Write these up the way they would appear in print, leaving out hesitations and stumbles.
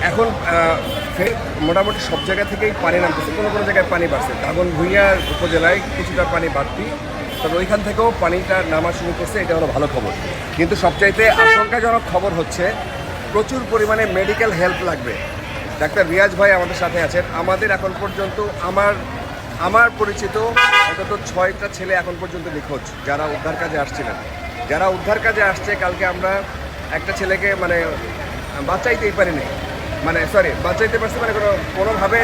এখন মোটামুটি সব জায়গা থেকেই পানি নামতেছে, কোনো কোনো জায়গায় পানি বাড়ছে। দাগনভূঞা উপজেলায় কিছুটা পানি বাড়তি, তবে ওইখান থেকেও পানিটা নামা শুরু করছে, এটা হলো ভালো খবর। কিন্তু সবচাইতে আশঙ্কাজনক খবর হচ্ছে প্রচুর পরিমাণে মেডিকেল হেল্প লাগবে। ডাক্তার রিয়াজ ভাই আমাদের সাথে আছেন। আমাদের এখন পর্যন্ত আমার পরিচিত অন্তত 6টা ছেলে এখন পর্যন্ত নিখোঁজ, যারা উদ্ধার কাজে আসছিলেন। যারা উদ্ধার কাজে আসছে, কালকে আমরা একটা ছেলেকে বাঁচাইতেই পারিনি, বাঁচাইতে পারছি কোনোভাবে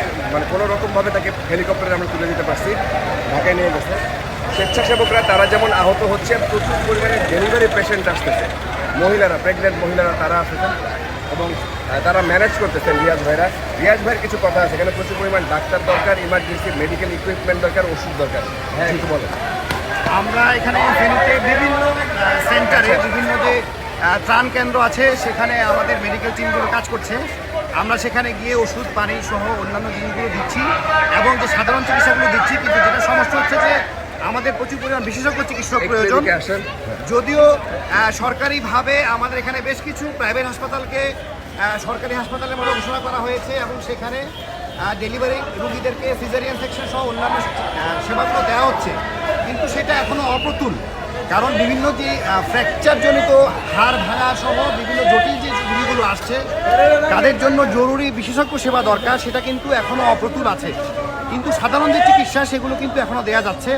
কোনো রকমভাবে তাকে হেলিকপ্টারে আমরা তুলে দিতে পারছি, ঢাকায় নিয়ে গেছে। স্বেচ্ছাসেবকরা তারা যেমন আহত হচ্ছে, প্রচুর পরিমাণে ডেলিভারি পেশেন্ট আসতেছে, মহিলারা, প্রেগনেন্ট মহিলারা তারা আসতেছেন এবং তারা ম্যানেজ করতেছেন। রিয়াজ ভাইয়ের কিছু কথা আছে, এখানে প্রচুর পরিমাণ ডাক্তার দরকার, ইমার্জেন্সি মেডিকেল ইকুইপমেন্ট দরকার, ওষুধ দরকার। হ্যাঁ, কিছু বলেন। আমরা এখানে ফেনীতে বিভিন্ন সেন্টারে বিভিন্ন যে ত্রাণ কেন্দ্র আছে, সেখানে আমাদের মেডিকেল টিমগুলো কাজ করছে। আমরা সেখানে গিয়ে ওষুধ, পানি সহ অন্যান্য জিনিসগুলো দিচ্ছি এবং যে সাধারণ চিকিৎসাগুলো দিচ্ছি। কিন্তু যেটা সমস্যা হচ্ছে যে আমাদের প্রচুর পরিমাণ বিশেষজ্ঞ চিকিৎসক প্রয়োজন। যদিও সরকারিভাবে আমাদের এখানে বেশ কিছু প্রাইভেট হাসপাতালকে সরকারি হাসপাতালের মতো ঘোষণা করা হয়েছে এবং সেখানে ডেলিভারি রোগীদেরকে সিজারিয়ান সেকশন সহ অন্যান্য সেবাগুলো দেওয়া হচ্ছে, কিন্তু সেটা এখনও অপ্রতুল। কারণ বিভিন্ন যে ফ্র্যাকচারজনিত হাড় ভাঙা সহ বিভিন্ন জটিল যে রোগীগুলো আসছে, তাদের জন্য জরুরি বিশেষজ্ঞ সেবা দরকার, সেটা কিন্তু এখনও অপ্রতুল আছে। কিন্তু সাধারণ যে চিকিৎসা, সেগুলো কিন্তু এখনও দেওয়া যাচ্ছে।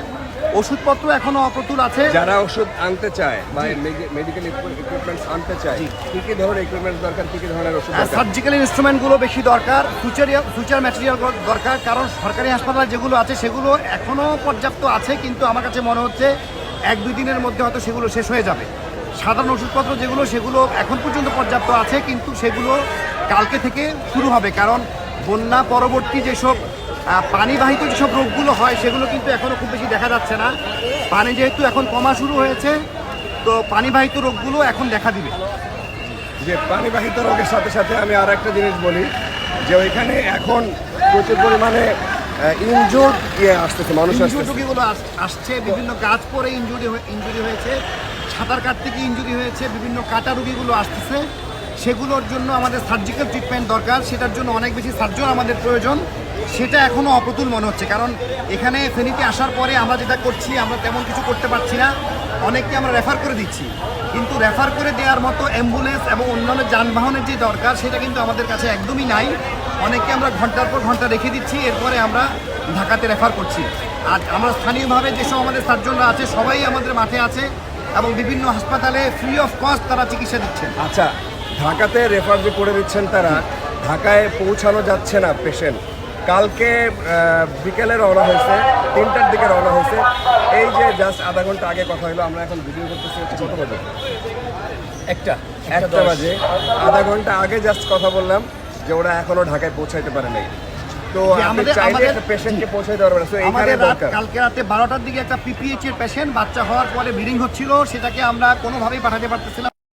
ওষুধপত্র এখনো অপ্রতুল আছে। যারা ওষুধ আনতে চায় বা মেডিকেল ইকুইপমেন্টস আনতে চায়, কি কি ধরনের ইকুইপমেন্টস দরকার, কি কি ধরনের ওষুধ দরকার? সার্জিক্যাল ইনস্ট্রুমেন্টগুলো বেশি দরকার, ফিউচার ম্যাটেরিয়াল দরকার। কারণ সরকারি হাসপাতাল যেগুলো আছে সেগুলো এখনও পর্যাপ্ত আছে, কিন্তু আমার কাছে মনে হচ্ছে 1-2 দিনের মধ্যে হয়তো সেগুলো শেষ হয়ে যাবে। সাধারণ ওষুধপত্র যেগুলো, সেগুলো এখন পর্যন্ত পর্যাপ্ত আছে, কিন্তু সেগুলো কালকে থেকে শুরু হবে। কারণ বন্যা পরবর্তী যেসব পানিবাহিত যেসব রোগগুলো হয়, সেগুলো কিন্তু এখনও খুব বেশি দেখা যাচ্ছে না। পানি যেহেতু এখন কমা শুরু হয়েছে, তো পানিবাহিত রোগগুলো এখন দেখা দিবে। যে পানিবাহিত রোগের সাথে সাথে আমি আর একটা জিনিস বলি, যে ওইখানে এখন প্রচুর পরিমাণে ইনজুর্ড আসতেছে, মানুষ রোগীগুলো আসছে। বিভিন্ন গাছ পরে ইনজুরি হয়েছে, সাঁতার কাটতে গিয়ে ইনজুরি হয়েছে, বিভিন্ন কাটা রোগীগুলো আসতেছে। সেগুলোর জন্য আমাদের সার্জিক্যাল ট্রিটমেন্ট দরকার, সেটার জন্য অনেক বেশি সার্জন আমাদের প্রয়োজন। সেটা এখনও অপ্রতুল মনে হচ্ছে। কারণ এখানে ফেনীতে আসার পরে আমরা যেটা করছি, আমরা তেমন কিছু করতে পারছি না। অনেককে আমরা রেফার করে দিচ্ছি, কিন্তু রেফার করে দেওয়ার মতো অ্যাম্বুলেন্স এবং অন্যান্য যানবাহনের যে দরকার, সেটা কিন্তু আমাদের কাছে একদমই নাই। অনেককে আমরা ঘন্টার পর ঘন্টা রেখে দিচ্ছি, এরপরে আমরা ঢাকাতে রেফার করছি। আর আমরা স্থানীয়ভাবে যেসব আমাদের সার্জনরা আছে, সবাই আমাদের মাঠে আছে এবং বিভিন্ন হাসপাতালে ফ্রি অফ কস্ট তারা চিকিৎসা দিচ্ছেন। আচ্ছা, ঢাকাতে রেফার যে করে দিচ্ছেন তারা, ঢাকায় পৌঁছানো যাচ্ছে না পেশেন্ট। কালকে বিকেলে রওনা হয়েছে, 3টার দিকে রওনা হয়েছে। এই যে জাস্ট আধা ঘন্টা আগে কথা হলো, আমরা এখন ভিডিও করতেছি হচ্ছে কত বাজে? একটা বাজে। আধা ঘন্টা আগে জাস্ট কথা বললাম যে ওরা এখনও ঢাকায় পৌঁছাইতে পারে নাই। তো আমাদের পেশেন্টকে পৌঁছাইতে পারবে না। কালকে রাতে 12টার দিকে একটা PPH এর পেশেন্ট বাচ্চা হওয়ার পরে ব্লিডিং হচ্ছিল, সেটাকে আমরা কোনোভাবেই পাঠাতে পারতেছিলাম।